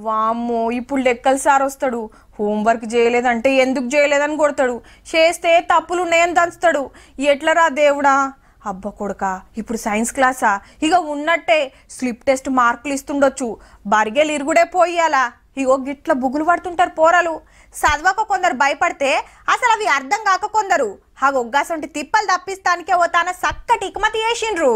వామ్మో ఇప్పుడు లెక్కలు సార్ వస్తాడు. హోంవర్క్ చేయలేదంటే ఎందుకు చేయలేదని కొడతాడు, చేస్తే తప్పులు ఉన్నాయని దంచుతాడు. ఎట్లరా దేవుడా. అబ్బా కొడుక ఇప్పుడు సైన్స్ క్లాసా, ఇక ఉన్నట్టే స్లిప్ టెస్ట్ మార్కులు ఇస్తుండొచ్చు, బరిగేలు ఇరుగుడే పోయాలా. ఇగో గిట్ల బుగులు పడుతుంటారు పోరాలు. చదవక కొందరు భయపడితే అసలు అవి అర్థం కాక కొందరు ఆ ఒగ్గాసంటి తిప్పలు తప్పిస్తానికే ఓ తన చక్కటి ఇకమతి చేసిండ్రు.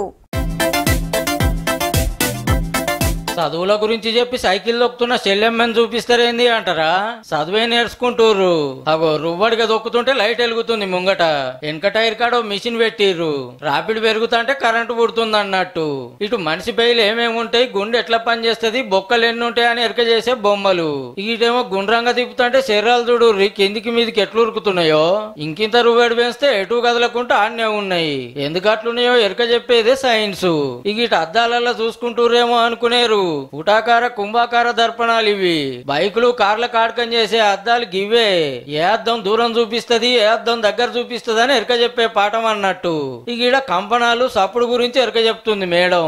చదువుల గురించి చెప్పి సైకిల్ దొక్కుతున్న చెల్లెమ్మని చూపిస్తారేంది అంటారా? చదువే నేర్చుకుంటూర్రు. అగో రువ్వడిగా దొక్కుతుంటే లైట్ వెలుగుతుంది ముంగట. వెనక టైర్ కాడో మిషన్ పెట్టిర్రు, రాపిడ్ పెరుగుతుంటే కరెంటు పుడుతుంది అన్నట్టు. ఇటు మనిషి పైలు ఏమేమి ఉంటాయి, గుండె ఎట్లా పనిచేస్తుంది, బొక్కలు ఎన్ని ఉంటాయి అని ఎరక చేసే బొమ్మలు. ఇటేమో గుండ్రంగా తిప్పుతుంటే శరీరాలు చూడుర్రి కిందికి మీదికి ఎట్లు ఉరుకుతున్నాయో. ఇంకింత రువ్వేడు పెంచితే ఎటు కదలకుంటా ఆన్నే ఉన్నాయి. ఎందుకు అట్లున్నాయో ఎరక చెప్పేదే సైన్స్. ఇటు అద్దాలలో చూసుకుంటూరేమో అనుకునేరు. పుటాకార కుంభాకార దర్పణాలు ఇవి. బైకులు కార్ల కాడకం చేసే అద్దాలు గివే. ఏ అద్దం దూరం చూపిస్తుంది, ఏ అద్దం దగ్గర చూపిస్తుంది అని ఎరక చెప్పే పాఠం అన్నట్టు. ఈడ కంపనాలు సప్పుడు గురించి ఎరక చెప్తుంది మేడం.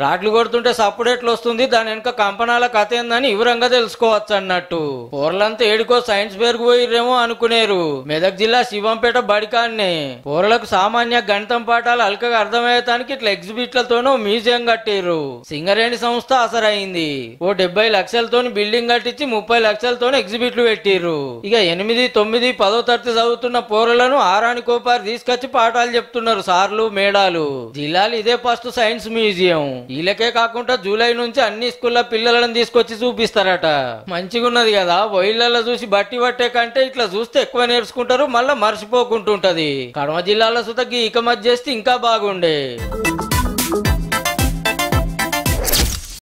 రాడ్లు కొడుతుంటే సప్పుడు ఎట్లా వస్తుంది, దాని వెనుక కంపనాల కథ ఏందని వివరంగా తెలుసుకోవచ్చు అన్నట్టు. పోరలంతా ఏడుకో సైన్స్ పేరుకు పోయిర్రేమో అనుకునేరు. మెదక్ జిల్లా శివంపేట బడికాన్నే పోరలకు సామాన్య గణితం పాఠాలు అల్కగా అర్థమయ్యేదానికి ఇట్లా ఎగ్జిబిట్లతోనూ మ్యూజియం కట్టిర్రు. సింగరేణి సంస్థ అసరైంది. ఓ 70 లక్షలతో బిల్డింగ్ కట్టించి 30 లక్షలతో ఎగ్జిబిట్లు పెట్టిర్రు. ఇక 8, 9, 10వ తరగతి చదువుతున్న పోరలను ఆరానికోపారి తీసుకొచ్చి పాఠాలు చెప్తున్నారు సార్లు మేడాలు. జిల్లాలో ఇదే ఫస్ట్ సైన్స్ మ్యూజియం. వీళ్ళకే కాకుండా జూలై నుంచి అన్ని స్కూళ్ళ పిల్లలను తీసుకొచ్చి చూపిస్తారట. మంచిగా ఉన్నది కదా. వైళ్ళల్లో చూసి బట్టి పట్టే కంటే ఇట్లా చూస్తే ఎక్కువ నేర్చుకుంటారు, మళ్ళా మర్చిపోకుంటుంటది. కడమ జిల్లాలో సుతకి ఇక మధ్య చేస్తే ఇంకా బాగుండే.